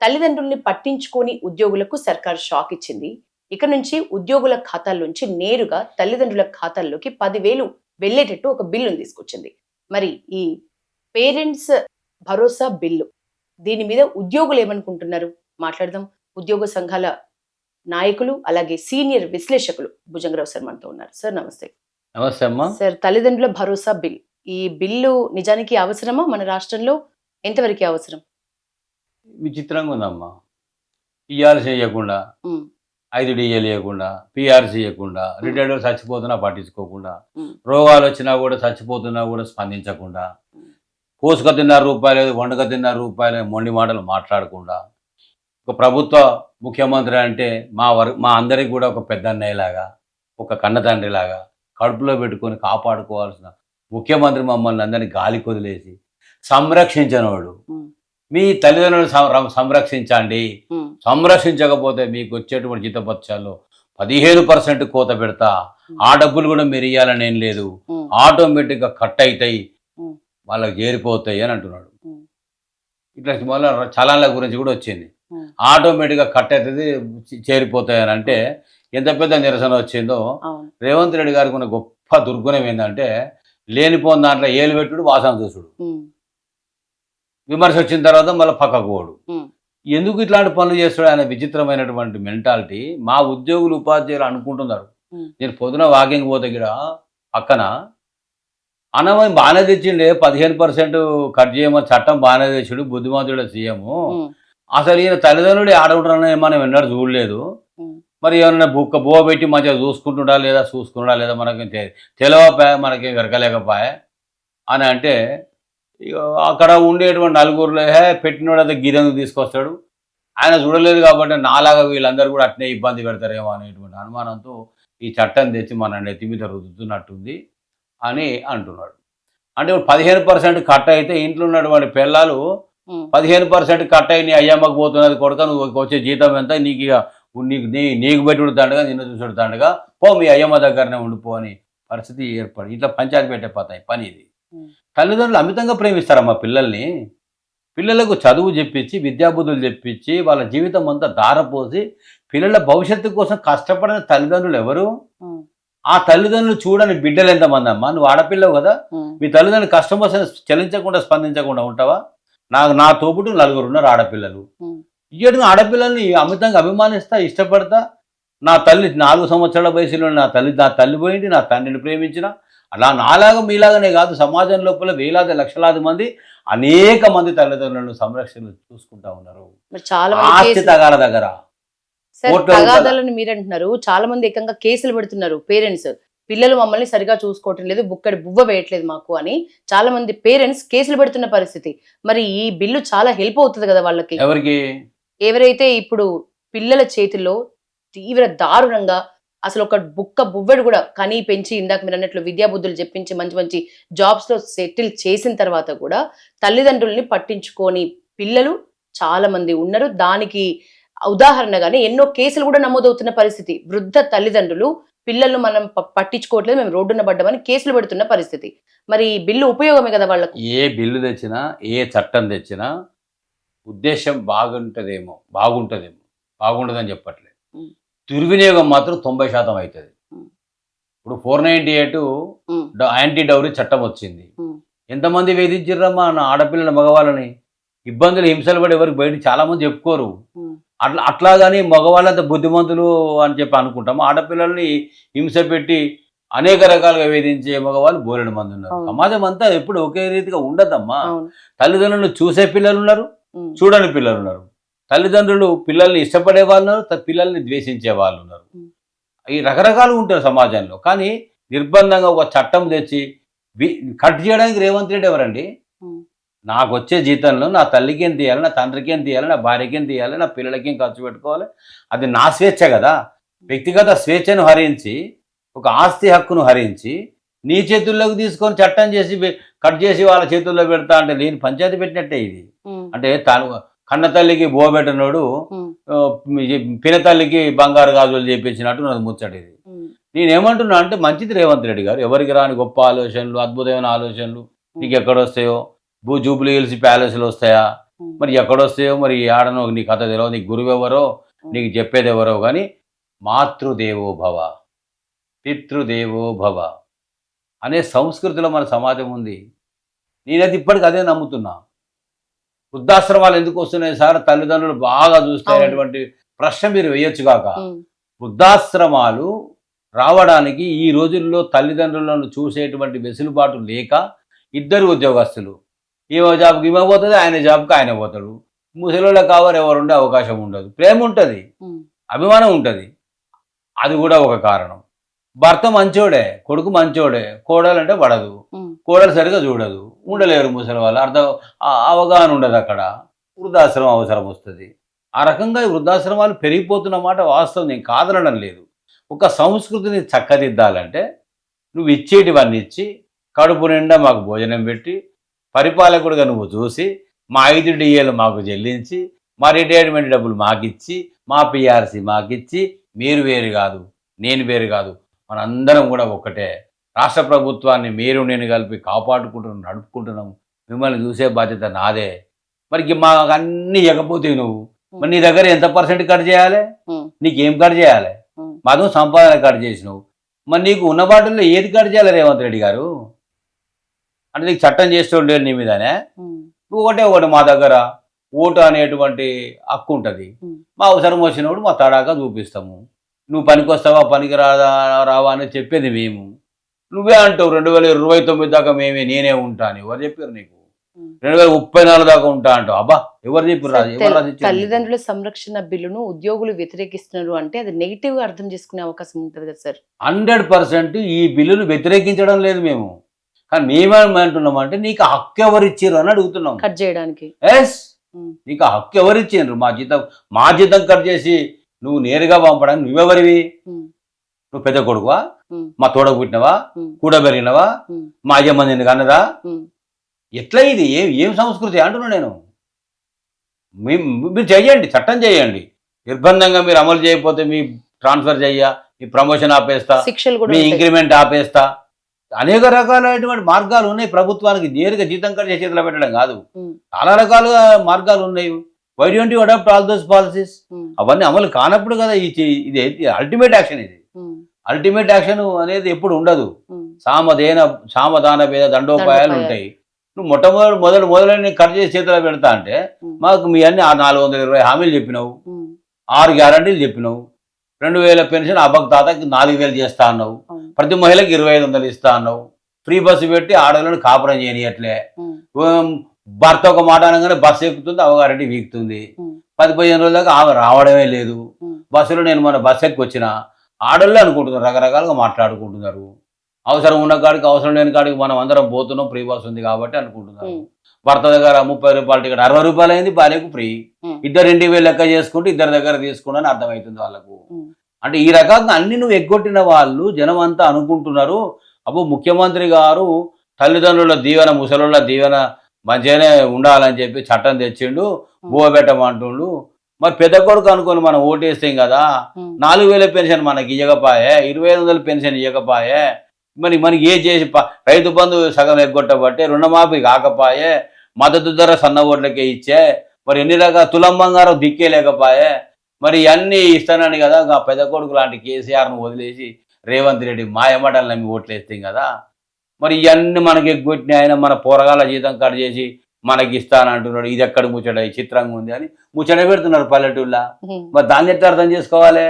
తల్లిదండ్రుల్ని పట్టించుకోని ఉద్యోగులకు సర్కారు షాక్ ఇచ్చింది. ఇక నుంచి ఉద్యోగుల ఖాతాల్లోంచి నేరుగా తల్లిదండ్రుల ఖాతాల్లోకి 10,000 వెళ్ళేటట్టు ఒక బిల్లును తీసుకొచ్చింది. మరి ఈ పేరెంట్స్ భరోసా బిల్లు దీని మీద ఉద్యోగులు ఏమనుకుంటున్నారు? మాట్లాడదాం. ఉద్యోగ సంఘాల నాయకులు అలాగే సీనియర్ విశ్లేషకులు భుజంగరావు సార్ మనతో ఉన్నారు. సార్ నమస్తే. నమస్తే అమ్మా. సార్, తల్లిదండ్రుల భరోసా బిల్, ఈ బిల్లు నిజానికి అవసరమా? మన రాష్ట్రంలో ఎంతవరకు అవసరం? విచిత్రంగా ఉందమ్మా. పిఆర్ చేయకుండా, ఉమ్, 5 డిఏలు ఇవ్వకుండా, పిఆర్ చేయకుండా, రిటైర్డ్ చచ్చిపోతున్నా పట్టించుకోకుండా, ఉమ్, రోగాలు వచ్చినా కూడా చచ్చిపోతున్నా కూడా స్పందించకుండా, కోసుక తిన్న రూపాయలు వండక తిన్న రూపాయలు మొండి మాటలు మాట్లాడకుండా, ఒక ప్రభుత్వ ముఖ్యమంత్రి అంటే మా అందరికి కూడా ఒక పెద్ద అన్నయ్యలాగా, ఒక కన్న తండ్రిలాగా కడుపులో పెట్టుకొని కాపాడుకోవాల్సిన ముఖ్యమంత్రి మమ్మల్ని అందరినీ గాలి కొదిలేసి సంరక్షించినవాడు. ఉమ్, మీ తల్లిదండ్రులను సంరక్షించండి, ఉమ్, సంరక్షించకపోతే మీకు వచ్చేటువంటి జీతపత్యాల్లో 15% కోత పెడతా, ఆ డబ్బులు కూడా మీరు ఇవ్వాలని ఏం లేదు, ఉమ్, ఆటోమేటిక్గా కట్ అవుతాయి, ఉమ్, వాళ్ళకి చేరిపోతాయి అని అంటున్నాడు. ఉమ్, ఇట్లా మళ్ళీ చలాన్ల గురించి కూడా వచ్చింది, ఉమ్, ఆటోమేటిక్గా కట్ అవుతుంది, చేరిపోతాయి అని. అంటే ఎంత పెద్ద నిరసన వచ్చిందో. అవును. రేవంత్ రెడ్డి గారికి ఉన్న గొప్ప దుర్గుణం ఏంటంటే లేనిపోని దాంట్లో ఏలు పెట్టుడు, వాసన చూసుడు, ఉమ్, విమర్శ వచ్చిన తర్వాత మళ్ళీ పక్కకు పోడు. ఉమ్, ఎందుకు ఇట్లాంటి పనులు చేస్తాడు అనే విచిత్రమైనటువంటి మెంటాలిటీ మా ఉద్యోగులు ఉపాధ్యాయులు అనుకుంటున్నారు. ఉమ్, నేను పొద్దున వాకింగ్ పోతే ఇక్కడ పక్కన అన్నమని బాగానే తెచ్చిండే, 15% కట్ చేయమని చట్టం బాగానే తెచ్చాడు, బుద్ధిమంతుడు సీఎం. ఉమ్, అసలు ఈయన తల్లిదండ్రులు ఆడుంటారని మనం ఎన్నడూ చూడలేదు. ఉమ్, మరి ఏమన్నా బువ్వ పెట్టి మంచిగా చూసుకుంటుండా లేదా మనకి తెలియపాయ, మనకి వెరకలేకపోయా అని అంటే, ఇక అక్కడ ఉండేటువంటి నలుగురులో పెట్టినోడు అయితే గిరెందుకు తీసుకొస్తాడు, ఆయన చూడలేదు కాబట్టి నాలాగా వీళ్ళందరూ కూడా అట్నే ఇబ్బంది పెడతారేమో అనేటువంటి అనుమానంతో ఈ చట్టం తెచ్చి మన నెత్తి మీద రుద్దుతున్నట్టుంది అని అంటున్నాడు. అంటే ఇప్పుడు 15% కట్ అయితే ఇంట్లో ఉన్నటువంటి పిల్లలు ఉమ్, 15% కట్ అయి నీ అయ్యమ్మకు పోతున్నది కొడుక, నువ్వు వచ్చే జీతం ఎంత, నీకు ఇక నీకు పెట్టి ఉడతాడుగా, నిన్ను చూసి ఉడతాడుగా, పో మీ అయ్యమ్మ దగ్గరనే ఉండిపో అని పరిస్థితి ఏర్పడి ఇట్లా పంచాయతీ పెట్టే పని ఇది. ఉమ్, తల్లిదండ్రులు అమితంగా ప్రేమిస్తారమ్మా పిల్లల్ని. పిల్లలకు చదువు చెప్పించి, విద్యాబుద్ధులు చెప్పించి, వాళ్ళ జీవితం అంతా దారపోసి పిల్లల భవిష్యత్తు కోసం కష్టపడిన తల్లిదండ్రులు ఎవరు? ఉమ్, ఆ తల్లిదండ్రులు చూడని బిడ్డలు ఎంతమంది అమ్మా? నువ్వు ఆడపిల్లవు కదా, ఉమ్, మీ తల్లిదండ్రులు కష్టం వస్తే చలించకుండా స్పందించకుండా ఉంటావా? నా తోబుట్టు 4 ఉన్నారు ఆడపిల్లలు. ఉమ్, ఇయ్యడు ఆడపిల్లల్ని అమితంగా అభిమానిస్తా, ఇష్టపడతా. నా తల్లి 4 సంవత్సరాల వయసులో నా తల్లి పోయింది, నా తండ్రిని ప్రేమించిన. అలా నాలాగా మీలాగానే కాదు, సమాజం లోపల వేలాది లక్షలాది మంది, అనేక మంది తల్లిదండ్రులను సంరక్షణ చూసుకుంటా ఉన్నారు. మరి చాలా ఆస్తి మంది తగాల దగ్గర సార్, కోట్ల రూపాయల- తగాదాలని మీరు అంటున్నారు, చాలా మంది ఏకంగా కేసులు పెడుతున్నారు. పేరెంట్స్ పిల్లలు మమ్మల్ని సరిగా చూసుకోవటం లేదు, బుక్కడి బువ్వ వేయట్లేదు మాకు అని చాలా మంది పేరెంట్స్ కేసులు పెడుతున్న పరిస్థితి. మరి ఈ బిల్లు చాలా హెల్ప్ అవుతుంది కదా వాళ్ళకి. ఎవరికి? ఎవరైతే ఇప్పుడు పిల్లల చేతిలో తీవ్ర దారుణంగా అసలు ఒక బువ్వడు కూడా కనీ పెంచి, ఇందాక మీరు అన్నట్లు విద్యాబుద్ధులు చెప్పించి మంచి మంచి జాబ్స్ లో సెటిల్ చేసిన తర్వాత కూడా తల్లిదండ్రుల్ని పట్టించుకోని పిల్లలు చాలా మంది ఉన్నారు. దానికి ఉదాహరణగానే ఎన్నో కేసులు కూడా నమోదవుతున్న పరిస్థితి. వృద్ధ తల్లిదండ్రులు పిల్లలను మనం పట్టించుకోవట్లేదు, మేము రోడ్డున పడ్డామని కేసులు పెడుతున్న పరిస్థితి. మరి ఈ బిల్లు ఉపయోగమే కదా వాళ్ళకు. ఏ బిల్లు తెచ్చినా, ఏ చట్టం తెచ్చినా ఉద్దేశం బాగుంటుందేమో, బాగుండదని చెప్పట్లేదు. ఉమ్, దుర్వినియోగం మాత్రం 90% అవుతుంది. ఉమ్, ఇప్పుడు 498 ఉమ్, యాంటీ డౌరీ చట్టం వచ్చింది. ఉమ్, ఎంతమంది వేధించారమ్మా నా ఆడపిల్లల మగవాళ్ళని? ఇబ్బందులు, హింసలు పడి ఎవరికి బయట చాలామంది చెప్పుకోరు. ఉమ్, అట్లాగని మగవాళ్ళంతా బుద్ధిమంతులు అని చెప్పి అనుకుంటాము. ఆడపిల్లల్ని హింస పెట్టి అనేక రకాలుగా వేధించే మగవాళ్ళు బోలెడు మంది ఉన్నారు. అవును. సమాజం అంతా ఎప్పుడు ఒకే రీతిగా ఉండదమ్మా. అవును. తల్లిదండ్రులను చూసే పిల్లలు ఉన్నారు, ఉమ్, చూడని పిల్లలు ఉన్నారు. తల్లిదండ్రులు పిల్లల్ని ఇష్టపడే వాళ్ళు ఉన్నారు, పిల్లల్ని ద్వేషించే వాళ్ళు ఉన్నారు. ఉమ్, ఈ రకరకాలు ఉంటారు సమాజంలో. కానీ నిర్బంధంగా ఒక చట్టం తెచ్చి కట్ చేయడానికి రేవంత్ రెడ్డి ఎవరండి? ఉమ్, నాకు వచ్చే జీతంలో నా తల్లికి ఏం తీయాలి, నా తండ్రికి ఏం తీయాలి, నా భార్యకి ఏం తీయాలి, నా పిల్లలకి ఏం ఖర్చు పెట్టుకోవాలి? అది నా స్వేచ్ఛ కదా. వ్యక్తిగత స్వేచ్ఛను హరించి, ఒక ఆస్తి హక్కును హరించి నీ చేతుల్లోకి తీసుకొని చట్టం చేసి కట్ చేసి వాళ్ళ చేతుల్లో పెడతా అంటే నేను పంచాయతీ పెట్టినట్టే ఇది. ఉమ్, అంటే తాను కన్న తల్లికి బోబెట్టనోడు ఉమ్, పినతల్లికి బంగారు గాజులు చేపించినట్టు నాకు ముచ్చట ఇది. ఉమ్, నేనేమంటున్నా అంటే మంచిది రేవంత్ రెడ్డి గారు, ఎవరికి రాని గొప్ప ఆలోచనలు, అద్భుతమైన ఆలోచనలు నీకు ఎక్కడ వస్తాయో? జూబ్లీ హిల్స్ ప్యాలెస్లు వస్తాయా? మరి ఎక్కడొస్తాయో మరి ఆడనో నీ కథ తెలియదు, నీకు గురువు ఎవరో నీకు చెప్పేది ఎవరో కానీ మాతృదేవో భవ పితృదేవో భవ అనే సంస్కృతిలో మన సమాజం ఉంది. నేనైతే ఇప్పటికి అదే నమ్ముతున్నా. వృద్ధాశ్రమాలు ఎందుకు వస్తున్నాయి సార్, తల్లిదండ్రులు బాగా చూస్తాయనేటువంటి ప్రశ్న మీరు వేయొచ్చు కాక, వృద్ధాశ్రమాలు రావడానికి ఈ రోజుల్లో తల్లిదండ్రులను చూసేటువంటి వెసులుబాటు లేక ఇద్దరు ఉద్యోగస్తులు, ఈమె జాబ్కి ఈమె పోతుంది, ఆయన జాబ్కి ఆయన పోతాడు. ముసలిలో కావాలి ఎవరు ఉండే అవకాశం ఉండదు. ప్రేమ ఉంటుంది, అభిమానం ఉంటుంది, అది కూడా ఒక కారణం. భర్త మంచోడే, కొడుకు మంచోడే, కోడలంటే పడదు, కోడలు సరిగా చూడదు, ఉండలేరు ముసలి వాళ్ళు, అవగాహన ఉండదు. అక్కడ వృద్ధాశ్రమం అవసరం వస్తుంది. ఆ రకంగా ఈ వృద్ధాశ్రమాలు పెరిగిపోతున్నమాట వాస్తవం, నేను కాదనడం లేదు. ఒక సంస్కృతిని చక్కదిద్దాలంటే నువ్వు ఇచ్చేటివన్నీ ఇచ్చి కడుపు నిండా మాకు భోజనం పెట్టి పరిపాలకుడిగా నువ్వు చూసి మా 5 డిఏలు మాకు చెల్లించి మా రిటైర్మెంట్ డబ్బులు మాకిచ్చి మా పిఆర్సీ మాకిచ్చి మీరు వేరు కాదు నేను వేరు కాదు మనందరం కూడా ఒక్కటే, రాష్ట్ర ప్రభుత్వాన్ని మీరు నేను కలిపి కాపాడుకుంటున్నాం నడుపుకుంటున్నాం, మిమ్మల్ని చూసే బాధ్యత నాదే. మరి మాకు అన్నీ ఇవ్వకపోతే నువ్వు మరి నీ దగ్గర ఎంత పర్సెంట్ కట్ చేయాలి, నీకేం కట్ చేయాలి? మాధవం సంపాదన కట్ చేసినావు, మరి నీకు ఉన్న బాటల్లో ఏది కట్ చేయాలి రేవంత్ రెడ్డి గారు? అంటే నీకు చట్టం చేస్తూ ఉండేది నీ మీదనే. ఒకటి మా దగ్గర ఓటు అనేటువంటి హక్కు ఉంటుంది, మా అవసరం వచ్చినప్పుడు మా తడాకా చూపిస్తాము. నువ్వు పనికి వస్తావా పనికి రావా అని చెప్పేది మేము. నువ్వే అంటావు 2029 దాకా నేనే ఉంటా అని. ఎవరు చెప్పారు నీకు? 2034 దాకా ఉంటా అంటావు. అబ్బా ఎవరు చెప్పారు? తల్లిదండ్రుల సంరక్షణ బిల్లును ఉద్యోగులు వ్యతిరేకిస్తున్నారు అంటే అది నెగిటివ్ గా అర్థం చేసుకునే అవకాశం ఉంటుంది కదా సార్. 100% ఈ బిల్లును వ్యతిరేకించడం లేదు మేము, కానీ మేమేమంటున్నాం అంటే నీకు హక్కు ఎవరు ఇచ్చారు అని అడుగుతున్నాం. కట్ చేయడానికి ఎస్, నీకు హక్కు ఎవరు ఇచ్చిండ్రు? మా జీతం కట్ చేసి నువ్వు నేరుగా పంపడానికి నువ్వెవరివి? నువ్వు పెద్ద కొడుకువా? మా తోడ పుట్టినవా? కూడబెరిగినవా? మా అయ్యమ్మ నిన్ను కన్నదా? ఎట్లా ఇది? ఏం సంస్కృతి అంటున్నా నేను. మీరు చెయ్యండి, చట్టం చేయండి. నిర్బంధంగా మీరు అమలు చేయకపోతే మీ ట్రాన్స్ఫర్ చెయ్య, మీ ప్రమోషన్ ఆపేస్తా, మీ ఇంక్రిమెంట్ ఆపేస్తా, అనేక రకాలైనటువంటి మార్గాలు ఉన్నాయి ప్రభుత్వానికి. నేరుగా జీతం కట్ చేసి చేతిలో పెట్టడం కాదు, చాలా రకాలుగా మార్గాలు ఉన్నాయి. Why don't you adopt all those policies? అవన్నీ అమలు కానప్పుడు కదా ఇది అల్టిమేట్ యాక్షన్. ఇది అల్టిమేట్ యాక్షన్ అనేది ఎప్పుడు ఉండదు. సామధాన భేద దండోపాయాలు ఉంటాయి. నువ్వు మొదలని కట్ చేసి చేతిలో పెడతా అంటే మాకు మీ అన్ని 420 హామీలు చెప్పినావు, 6 గ్యారంటీలు చెప్పినావు, 2000 పెన్షన్ అబ్బకు తాతకి 4000 చేస్తా అన్నావు, ప్రతి మహిళకి 2500 ఇస్తా అన్నావు, ఫ్రీ బస్సు పెట్టి ఆడవాళ్ళని కాపురం చేయనియట్లే, భర్త ఒక మాట అనగానే బస్సు ఎక్కుతుంది అవగారెడ్డి వీక్తుంది, 10-15 రోజుల దాకా ఆమె రావడమే లేదు. బస్సులో నేను మన బస్సు ఎక్కి వచ్చిన ఆడవాళ్ళే అనుకుంటున్నారు, రకరకాలుగా మాట్లాడుకుంటున్నారు. అవసరం ఉన్న కాడికి అవసరం లేని కాడికి మనం అందరం పోతున్నాం, ఫ్రీ బస్ ఉంది కాబట్టి అనుకుంటున్నారు. భర్త దగ్గర 30 రూపాయల టికెట్ 60 రూపాయలు అయింది, భార్యకు ఫ్రీ. ఇద్దరు 2,000 లెక్క చేసుకుంటూ ఇద్దరి దగ్గర తీసుకుని అర్థమవుతుంది వాళ్ళకు. అంటే ఈ రకంగా అన్ని నువ్వు ఎగ్గొట్టిన వాళ్ళు జనం అంతా అనుకుంటున్నారు, అబ్బో ముఖ్యమంత్రి గారు తల్లిదండ్రుల దీవెన ముసలోళ్ళ దీవెన మంచిగానే ఉండాలని చెప్పి చట్టం తెచ్చిండు, బోబెట్టమంటుండు. మరి పెద్ద కొడుకు అనుకొని మనం ఓటేస్తాం కదా, 4,000 పెన్షన్ మనకి ఇవ్వకపాయే, 2,500 పెన్షన్ ఇవ్వకపాయే, మనకి ఏ చేసి రైతు బంధు సగం ఎగ్గొట్టబట్టే, రుణమాఫీ కాకపాయే, మద్దతు ధర సన్న ఓట్లకే ఇచ్చే, మరి ఎన్ని రకాల తులం బంగారం దిక్కే లేకపాయే, మరి అన్నీ ఇస్తానని కదా పెద్ద కొడుకు లాంటి కేసీఆర్ను వదిలేసి రేవంత్ రెడ్డి మాయమటలు నమ్మి ఓట్లేస్తాం కదా. మరి ఇవన్నీ మనకి ఎగ్గొట్టిన ఆయన మన పోరగాల జీతం కట్ చేసి మనకి ఇస్తానంటున్నాడు. ఇది ఎక్కడ ముచ్చట చిత్రంగా ఉంది అని ముచ్చట పెడుతున్నారు పల్లెటూళ్ళ. మరి దాన్ని ఎట్లా అర్థం చేసుకోవాలి?